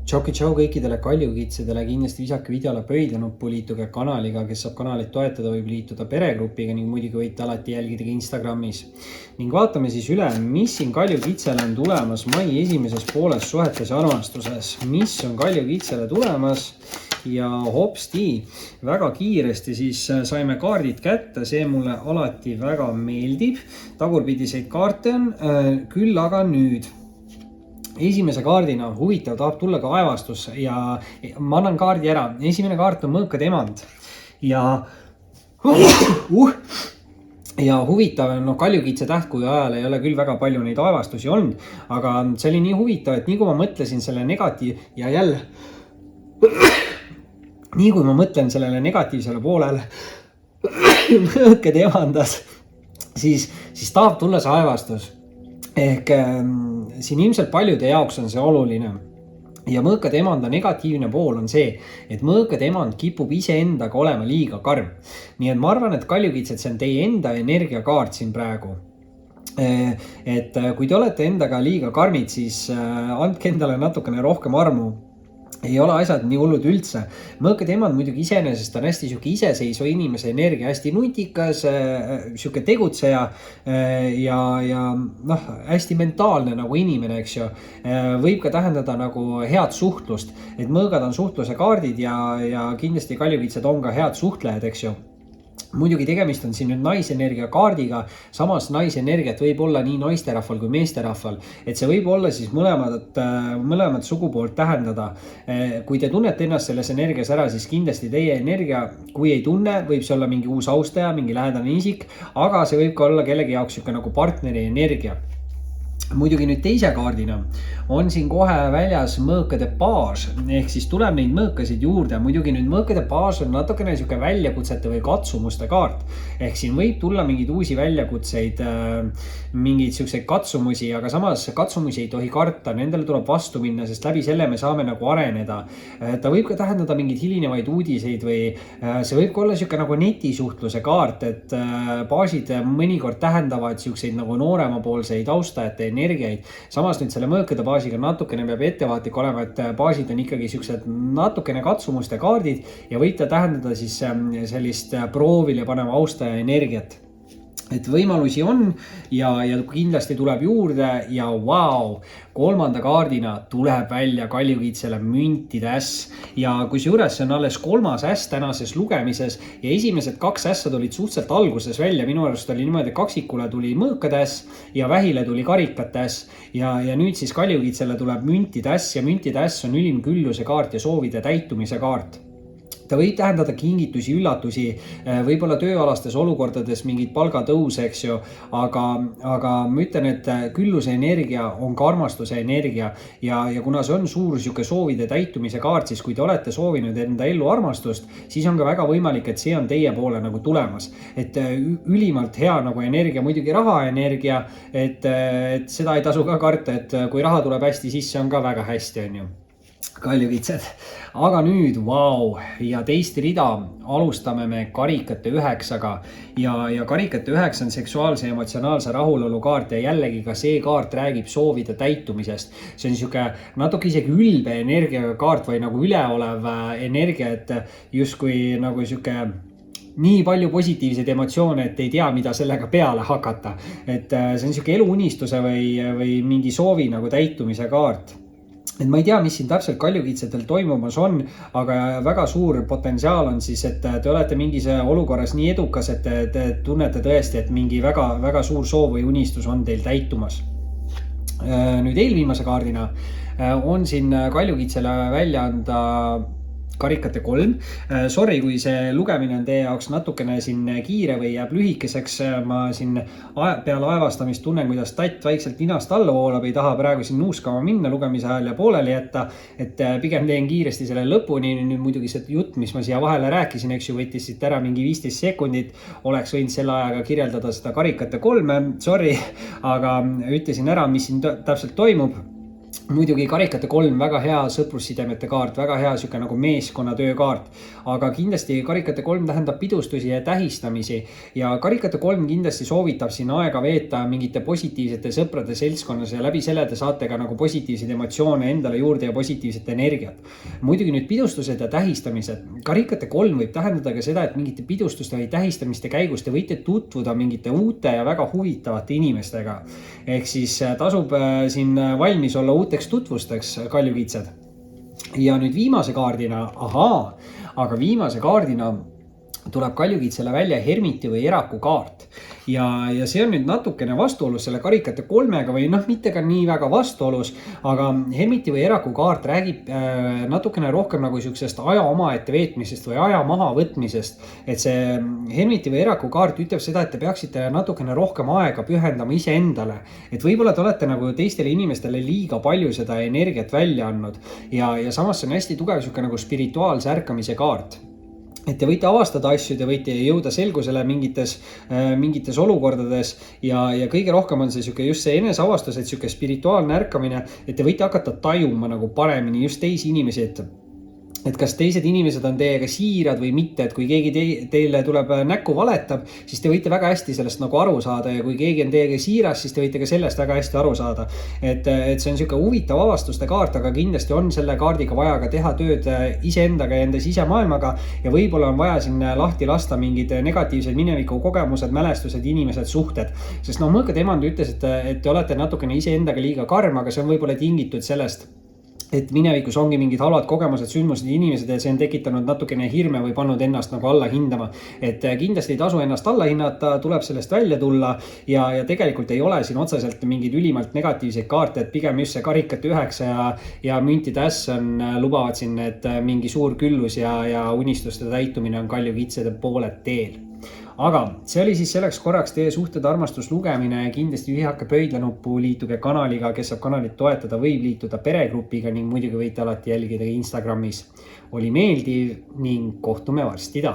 Tšau kõikidele kaljukitsedele, kindlasti visake videole pöidlanuppu, liituge kanaliga, kes saab kanalit toetada, võib liituda peregrupiga ning muidugi võite alati jälgida ka Instagramis. Ning vaatame siis üle, mis siin kaljukitsele on tulemas mai esimeses pooles suhetes ja armastuses. Mis on kaljukitsele tulemas ja hopsti, väga kiiresti siis saime kaardid kätte, see mulle alati väga meeldib. Tagurpidiseid kaarte on, küll aga nüüd. Esimese kaardina huvitav tahab tulla ka aevastus ja ma annan kaardi ära. Esimene kaart on mõõkade emand ja huvitav on, kaljukitse tähtkuju ajal ei ole küll väga palju neid aevastusi olnud, aga see oli nii huvitav, et nii kui ma mõtlesin selle nii kui ma mõtlen sellele negatiivsele poolele mõõkade emandas, siis tahab tulla see aevastus. Ehk siin ilmselt paljude jaoks on see oluline. Ja mõõkade emanda negatiivne pool on see, et mõõkade emand kipub iseendaga olema liiga karm. Nii et ma arvan, et kaljukitsed, see on teie enda energiakaart siin praegu. Et kui te olete endaga liiga karmid, siis andke endale natukene rohkem armu. Ei ole asjad nii hullud üldse. Mõõkade emand muidugi iseenesest on hästi siuke iseseisva inimese energia, hästi nutikas, siuke tegutseja ja hästi mentaalne nagu inimene, eks ju. Võib ka tähendada nagu head suhtlust, et mõõgad on suhtluse kaardid ja kindlasti kaljukitsed on ka head suhtlejad, eks ju. Muidugi tegemist on siin nüüd naisenergia kaardiga, samas naisenergiat võib olla nii naisterahval kui meesterahval, et see võib olla siis mõlemad sugupoolt tähendada. Kui te tunnete ennast selles energias ära, siis kindlasti teie energia, kui ei tunne, võib see olla mingi uus austaja, mingi lähedane isik, aga see võib ka olla kellegi jaoks siuke nagu partneri energia. Muidugi nüüd teise kaardina on siin kohe väljas mõõkade baas, ehk siis tuleb neid mõõkasid juurde. Muidugi nüüd mõõkade baas on natukene siuke väljakutsete või katsumuste kaart. Ehk siin võib tulla mingeid uusi väljakutseid, mingeid siukseid katsumusi, aga samas katsumusi ei tohi karta, nendele tuleb vastu minna, sest läbi selle me saame nagu areneda. Ta võib ka tähendada mingeid hilinevaid uudiseid või see võib ka olla siuke nagu netisuhtluse kaart, et baasid mõnikord tähendavad siukseid nagu nooremapoolseid austajate energiaid. Samas nüüd selle mõõkade baasiga natukene peab ettevaatlik olema, et baasid on ikkagi siuksed natukene katsumuste kaardid ja võib ta tähendada siis sellist proovile panema austaja energiat. Et võimalusi on ja kindlasti tuleb juurde ja vau, kolmanda kaardina tuleb välja kaljukitsele müntide äss. Ja kusjuures see on alles kolmas äss tänases lugemises ja esimesed kaks ässa tulid suhteliselt alguses välja. Minu arust oli niimoodi, kaksikule tuli mõõkade äss ja vähile tuli karikate äss. Ja nüüd siis kaljukitsele tuleb müntide äss ja müntide äss on ülim külluse kaart ja soovide täitumise kaart. Ta võib tähendada kingitusi, üllatusi, võib-olla tööalastes olukordades mingid palgatõuse, eks ju, aga ma ütlen, et külluse energia on ka armastuse energia ja kuna see on suur siuke soovide täitumise kaart, siis kui te olete soovinud enda ellu armastust, siis on ka väga võimalik, et see on teie poole nagu tulemas. Et ülimalt hea nagu energia, muidugi rahaenergia, et seda ei tasu ka karta, et kui raha tuleb hästi, siis see on ka väga hästi, on ju. Kaljukitsed. Aga nüüd, vau, ja teist rida alustame me karikate 9-ga ja karikate 9 on seksuaalse ja emotsionaalse rahulolu kaart ja jällegi ka see kaart räägib soovide täitumisest. See on siuke natuke isegi ülbe energiaga kaart või nagu üleolev energia, et justkui nagu siuke nii palju positiivseid emotsioone, et ei tea, mida sellega peale hakata. Et see on siuke eluunistuse või mingi soovi nagu täitumise kaart. Et ma ei tea, mis siin täpselt kaljukitsedel toimumas on, aga väga suur potentsiaal on siis, et te olete mingis olukorras nii edukas, et te tunnete tõesti, et mingi väga suur soov või unistus on teil täitumas. Nüüd eelviimase kaardina on siin kaljukitsele välja anda karikate 3. Sorry, kui see lugemine on teie jaoks natukene siin kiire või jääb lühikeseks. Ma siin peale aevastamist tunnen, kuidas tatt vaikselt ninast alla voolab, ei taha praegu siin nuuskama minna lugemise ajal ja pooleli jätta, et pigem teen kiiresti selle lõpuni. Nüüd muidugi see jutt, mis ma siia vahele rääkisin, eks ju, võttis siit ära mingi 15 sekundit, oleks võinud selle ajaga kirjeldada seda karikate 3, sorry, aga ütlesin ära, mis siin täpselt toimub. muidugi karikate 3 väga hea sõprussidemete kaart, väga hea sihuke nagu meeskonnatöö kaart, aga kindlasti karikate 3 tähendab pidustusi ja tähistamisi ja karikate 3 kindlasti soovitab siin aega veeta mingite positiivsete sõprade seltskonnas ja läbi selle te saate ka nagu positiivseid emotsioone endale juurde ja positiivset energiat. muidugi nüüd pidustused ja tähistamised. Karikate 3 võib tähendada ka seda, et mingite pidustuste või tähistamiste käigus te võite tutvuda mingite uute ja väga huvitavate inimestega. Ehk siis tasub siin valmis olla uuteks tutvusteks, kaljukitsed. Ja nüüd viimase kaardina, aga viimase kaardina tuleb kaljukitsele välja hermiti või eraku kaart. Ja see on nüüd natukene vastuolus selle karikate 3-ga või noh, mitte ka nii väga vastuolus, aga hermiti või eraku kaart räägib natukene rohkem nagu siuksest aja omaette veetmisest või aja maha võtmisest. Et see hermiti või eraku kaart ütleb seda, et te peaksite natukene rohkem aega pühendama iseendale. Et võib-olla te olete nagu teistele inimestele liiga palju seda energiat välja andnud ja samas see on hästi tugev siuke nagu spirituaalse ärkamise kaart. Et te võite avastada asju, te võite jõuda selgusele mingites olukordades ja kõige rohkem on see just see eneseavastus, et siuke spirituaalne ärkamine, et te võite hakata tajuma nagu paremini just teisi inimesi, et kas teised inimesed on teiega siirad või mitte, et kui keegi teile tuleb näkku valetab, siis te võite väga hästi sellest nagu aru saada ja kui keegi on teiega siiras, siis te võite ka sellest väga hästi aru saada. Et see on siuke huvitav avastuste kaart, aga kindlasti on selle kaardiga vaja ka teha tööd iseendaga ja enda sisemaailmaga ja võib-olla on vaja siin lahti lasta mingid negatiivsed mineviku kogemused, mälestused, inimesed, suhted. Sest mõõkade emand ütles, et te olete natukene iseendaga liiga karm, aga see on võib-olla tingitud sellest, et minevikus ongi mingid halvad kogemused, sündmused ja inimesed ja see on tekitanud natukene hirme või pannud ennast nagu alla hindama. Et kindlasti ei tasu ennast alla hinnata, tuleb sellest välja tulla ja tegelikult ei ole siin otseselt mingeid ülimalt negatiivseid kaarte, et pigem just see karikate 9 ja müntide äss lubavad siin, et mingi suur küllus ja unistuste täitumine on kaljukitsede pooled teel. Aga see oli siis selleks korraks teie suhted armastuslugemine. Kindlasti ühihake pöidlanuppu, liituge kanaliga, kes saab kanalit toetada, võib liituda peregrupiga ning muidugi võite alati jälgida Instagramis. Oli meeldiv ning kohtume varsti taas.